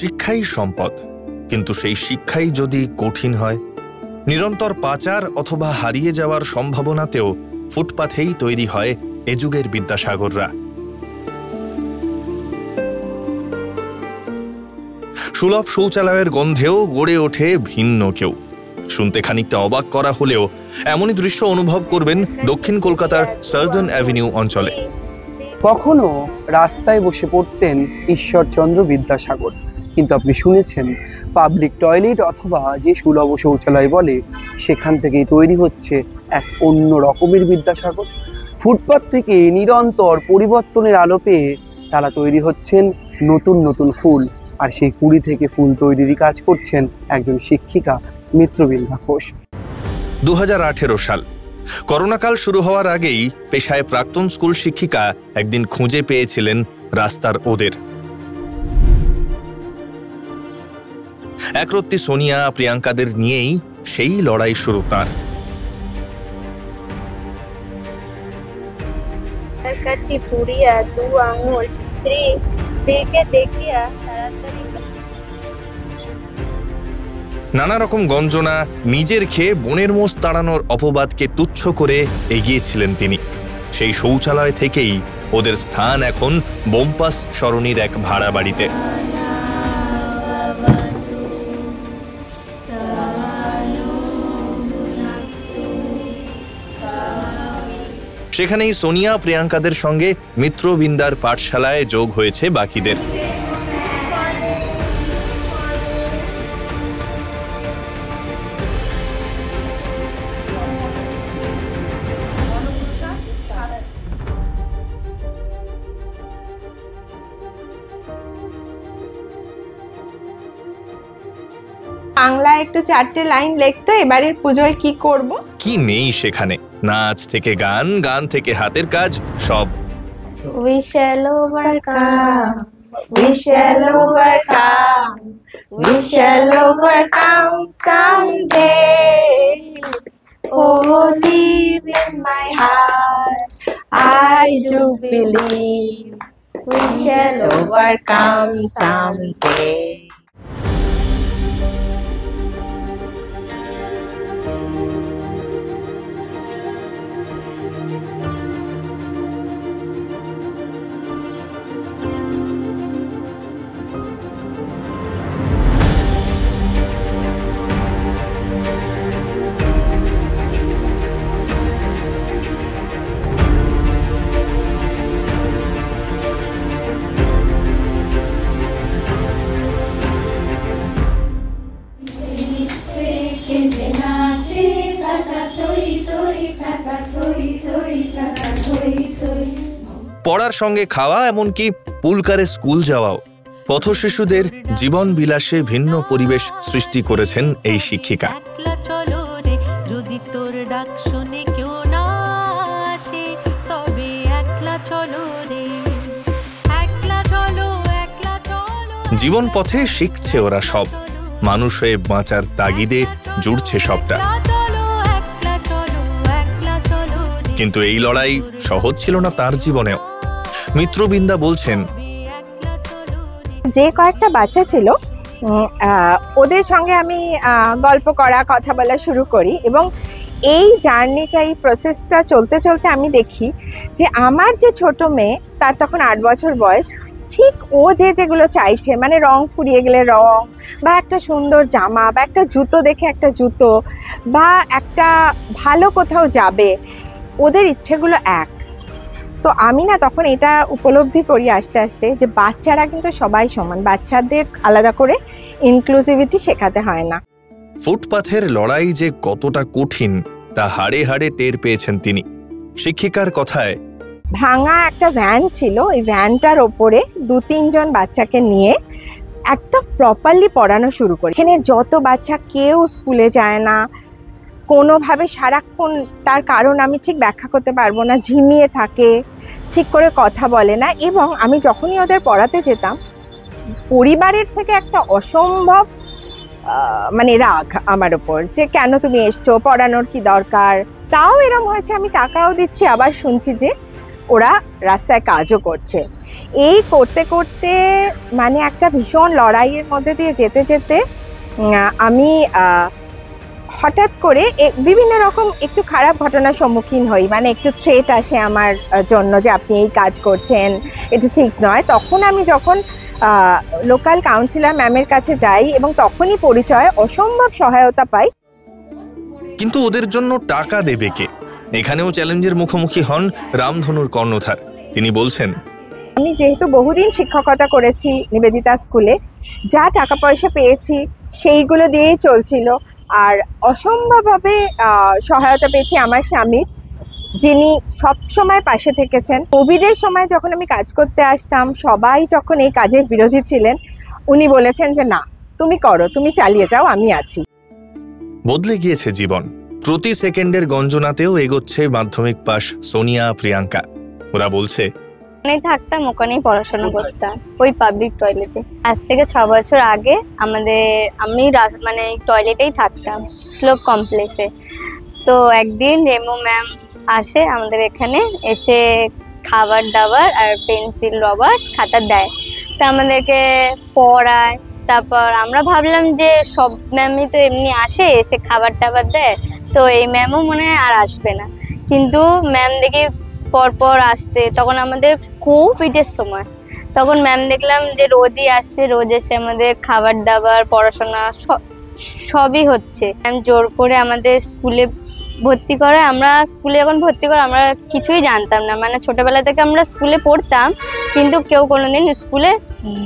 শিক্ষাই সম্পদ, কিন্তু সেই শিক্ষাই যদি কঠিন হয়, নিরন্তর পাচার অথবা হারিয়ে যাওয়ার সম্ভাবনাতেও ফুটপাথেই তৈরি হয় এ যুগের বিদ্যাসাগররা। সুলভ শৌচালয়ের গন্ধেও গড়ে ওঠে ভিন্ন কেউ। শুনতে খানিকটা অবাক করা হলেও এমনই দৃশ্য অনুভব করবেন দক্ষিণ কলকাতার সার্দার্ন অ্যাভিনিউ অঞ্চলে। কখনো রাস্তায় বসে পড়তেন ঈশ্বরচন্দ্র বিদ্যাসাগর, কিন্তু আপনি শুনেছেন পাবলিক টয়লেট অথবা যে সুলভ শৌচালয় বলে, সেখান থেকেই তৈরি হচ্ছে এক অন্য রকমের বিদ্যাসাগর। ফুটপাত থেকে নিরন্তর পরিবর্তনের আলো পেয়ে তারা তৈরি হচ্ছেন নতুন নতুন ফুল, আর সেই কুড়ি থেকে ফুল তৈরির কাজ করছেন একজন শিক্ষিকা মিত্রবিন্দা ঘোষ। 2018 সাল, করোনাকাল শুরু হওয়ার আগেই পেশায় প্রাক্তন স্কুল শিক্ষিকা একদিন খুঁজে পেয়েছিলেন রাস্তার ওদের। একরত্তি সোনিয়া, প্রিয়াঙ্কাদের নিয়েই সেই লড়াই শুরু তার। নানা রকম গঞ্জনা, নিজের খেয়ে বোনের মোষ তাড়ানোর অপবাদকে তুচ্ছ করে এগিয়েছিলেন তিনি। সেই শৌচালয় থেকেই ওদের স্থান এখন বোমপাস সরণির এক ভাড়া বাড়িতে। সেখানেই সোনিয়া, প্রিয়াঙ্কাদের সঙ্গে মিত্রবিন্দার পাঠশালায় যোগ হয়েছে বাকিদের। বাংলা একটু 4টে লাইন লিখতো, এবারের পুজোয় কি করব? কি নেই সেখানে? নাচ থেকে গান, গান থেকে হাতের কাজ, সব। We shall overcome, we shall overcome, we shall overcome someday. Oh, deep in my heart, I do believe we shall overcome someday. পড়ার সঙ্গে খাওয়া, এমনকি পুলকারে স্কুল যাওয়াও। পথশিশুদের জীবন বিলাসে ভিন্ন পরিবেশ সৃষ্টি করেছেন এই শিক্ষিকা। জীবন পথে শিখছে ওরা সব, মানুষ হয়ে বাঁচার তাগিদে জুড়ছে সবটা। কিন্তু এই লড়াই সহজ ছিল না তার জীবনেও। মিত্রবিন্দা বলছেন, যে কয়েকটা বাচ্চা ছিল ওদের সঙ্গে আমি গল্প করা, কথা বলা শুরু করি, এবং এই জার্নিটা, এই প্রসেসটা চলতে চলতে আমি দেখি যে আমার যে ছোট মেয়ে, তার তখন 8 বছর বয়স, ঠিক ও যেগুলো চাইছে, মানে রং ফুরিয়ে গেলে রং, বা একটা সুন্দর জামা, বা একটা জুতো দেখে একটা জুতো, বা একটা ভালো কোথাও যাবে, ওদের ইচ্ছেগুলো এক। তো আমি না তখন এটা উপলব্ধি করি আস্তে আস্তে যে বাচ্চারা কিন্তু সবাই সমান, বাচ্চাদের আলাদা করে ইনক্লুসিভিটি শেখাতে হয় না। ফুটপাথের লড়াই যে কতটা কঠিন তা হাড়ে হাড়ে টের পেয়েছেন তিনি। শিক্ষিকার কথায়, ভাঙা একটা ভ্যান ছিল, এই ভ্যানটার ওপরে 2-3 জন বাচ্চাকে নিয়ে একদম প্রপারলি পড়ানো শুরু করি। এখানে যত বাচ্চা, কেউ স্কুলে যায় না কোনোভাবে, সারাক্ষণ, তার কারণ আমি ঠিক ব্যাখ্যা করতে পারবো না, ঝিমিয়ে থাকে, ঠিক করে কথা বলে না। এবং আমি যখনই ওদের পড়াতে যেতাম, পরিবারের থেকে একটা অসম্ভব মানে রাগ আমার ওপর, যে কেন তুমি এসছো, পড়ানোর কি দরকার। তাও এরকম হয়েছে, আমি টাকাও দিচ্ছি, আবার শুনছি যে ওরা রাস্তায় কাজও করছে। এই করতে করতে মানে একটা ভীষণ লড়াইয়ের মধ্যে দিয়ে যেতে যেতে আমি হঠাৎ করে বিভিন্ন রকম একটু খারাপ ঘটনার সম্মুখীন হই, মানে একটু থ্রেট আসে আমার জন্য যে আপনি এই কাজ করছেন, এটা ঠিক নয়। তখন আমি যখন লোকাল কাউন্সিলর ম্যামের কাছে যাই এবং তখনই পরিচয় অসম্ভব সহায়তা পাই। কিন্তু ওদের জন্য টাকা দেবে কে? এখানেও চ্যালেঞ্জের মুখোমুখি হন রামধনুর কর্ণধার। তিনি বলছেন, আমি যেহেতু বহুদিন শিক্ষকতা করেছি নিবেদিতা স্কুলে, যা টাকা পয়সা পেয়েছি সেইগুলো দিয়েই চলছিল। আর অসম্ভবভাবে সহায়তা পেয়েছি আমার স্বামীর, যিনি সব সময় পাশে থেকেছেন। কোভিডের সময় যখন আমি কাজ করতে আসতাম, সবাই যখন এই কাজের বিরোধী ছিলেন, উনি বলেছেন যে না, তুমি করো, তুমি চালিয়ে যাও, আমি আছি। বদলে গিয়েছে জীবন। প্রতি সেকেন্ডের গঞ্জনাতেও এগোচ্ছে মাধ্যমিক পাশ সোনিয়া, প্রিয়াঙ্কা। ওরা বলছে, ওখানেই থাকতাম, ওখানেই পড়াশোনা করতাম, ওই পাবলিক টয়লেটে। আজ থেকে 6 বছর আগে আমি মানে টয়লেটেই থাকতাম, শ্লোক কমপ্লেক্সে। তো একদিন রেমো ম্যাম আসে আমাদের এখানে, এসে খাবার দাবার আর পেন্সিল, রবার, খাতা দেয়। তো আমাদেরকে পড়ায়। তারপর আমরা ভাবলাম যে সব ম্যামই তো এমনি আসে, এসে খাবার টাবার দেয়, তো এই ম্যামও মনে হয় আর আসবে না। কিন্তু ম্যাম দেখি পরপর আসতে, তখন আমাদের কোভিডের সময়, তখন ম্যাম দেখলাম যে রোজই আসছে, রোজ এসে আমাদের খাবার দাবার, পড়াশোনা সবই হচ্ছে। ম্যাম জোর করে আমাদের স্কুলে ভর্তি করে। আমরা স্কুলে যখন ভর্তি করে আমরা কিছুই জানতাম না, মানে ছোটবেলা থেকে আমরা স্কুলে পড়তাম কিন্তু কেউ কোনোদিন স্কুলে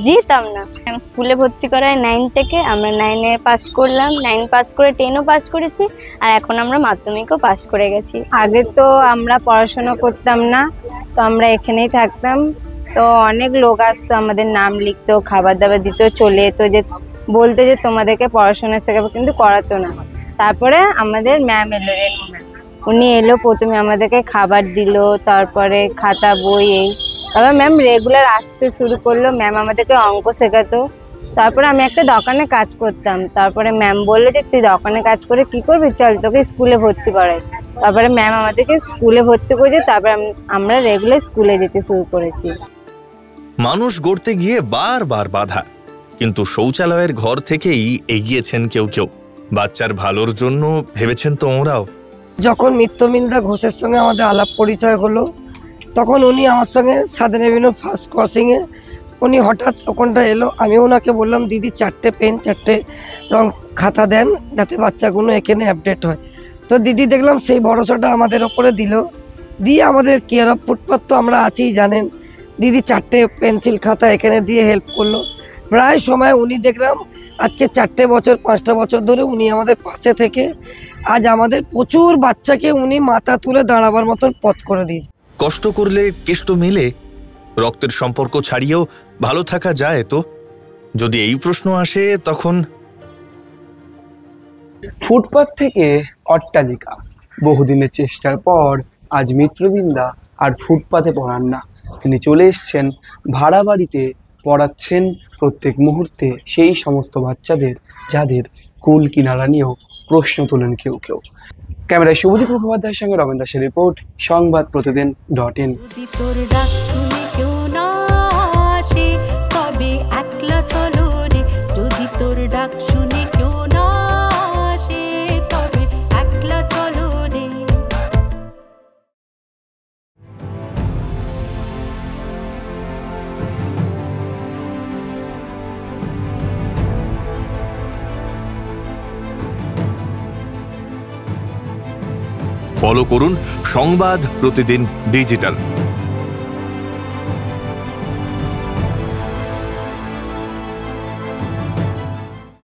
যেতাম না। স্কুলে ভর্তি করায় 9 থেকে, আমরা 9-এ পাস করলাম, 9 পাস করে 10ও পাস করেছি, আর এখন আমরা মাধ্যমিকও পাস করে গেছি। আগে তো আমরা পড়াশোনা করতাম না, তো আমরা এখানেই থাকতাম। তো অনেক লোক আসতো, আমাদের নাম লিখতো, খাবার দাবার দিত, চলে যেত, যে বলতে যে তোমাদেরকে পড়াশোনা শেখাবো, কিন্তু করাতো না। তারপরে আমাদের ম্যাম এলো, রেনু ম্যাম। উনি এলো, প্রথমে আমাদেরকে খাবার দিল, তারপরে খাতা বই এই। তারপর ম্যাম রেগুলার আসতে শুরু করলো, ম্যাম আমাদেরকে অঙ্ক শেখাতো। তারপরে আমি একটা দোকানে কাজ করতাম। তারপরে ম্যাম বললো যে তুই দোকানে কাজ করে কি করবি, চল তোকে স্কুলে ভর্তি করাই। তারপরে ম্যাম আমাদেরকে স্কুলে ভর্তি করেছে। তারপরে আমরা রেগুলার স্কুলে যেতে শুরু করেছি। মানুষ গড়তে গিয়ে বারবার বাধা, কিন্তু শৌচালয়ের ঘর থেকেই এগিয়েছেন কেউ কেউ। বাচ্চার ভালোর জন্য ভেবেছেন তো ওরাও। যখন মিত্রমিন্দা ঘোষের সঙ্গে আমাদের আলাপ পরিচয় হলো, তখন উনি আমার সঙ্গে সাদেন এভিনিউ ফার্স্ট ক্রসিংয়ে উনি হঠাৎ ওখানটা এলো। আমি ওনাকে বললাম, দিদি 4টে পেন, 4টে রং খাতা দেন, যাতে বাচ্চাগুলো এখানে আপডেট হয়। তো দিদি দেখলাম সেই ভরসাটা আমাদের ওপরে দিল, দিয়ে আমাদের কেয়ার অফ ফুটপাথ তো আমরা আছিই জানেন, দিদি 4টে পেন্সিল খাতা এখানে দিয়ে হেল্প করলো। প্রায় সময় উনি দেখলাম আজকে 4টে বছর 5টা বছর ধরে উনি আমাদের পাশে থেকে আজ আমাদের প্রচুর বাচ্চাকে উনি মাথা তুলে দাঁড়াবার মতন পথ করে দিয়েছে। কষ্ট করলে কেষ্ট মেলে, রক্তের সম্পর্ক ছাড়িয়েও ভালো থাকা যায় তো? যদি এই প্রশ্ন আসে তখন ফুটপাথ থেকে অট্টালিকা, বহুদিনের চেষ্টার পর আজ মিত্রবিন্দা আর ফুটপাথে পড়ান না, তিনি চলে এসছেন ভাড়া বাড়িতে পড়াচ্ছেন প্রত্যেক মুহূর্তে সেই সমস্ত বাচ্চাদের যাদের কুল কিনারা নিয়েও প্রশ্ন তোলেন কেউ কেউ। ক্যামেরায় শুভদীপ মুখোপাধ্যায়ের সঙ্গে রমেন দাসের রিপোর্ট, সংবাদ প্রতিদিন.in। ফলো করুন সংবাদ প্রতিদিন ডিজিটাল।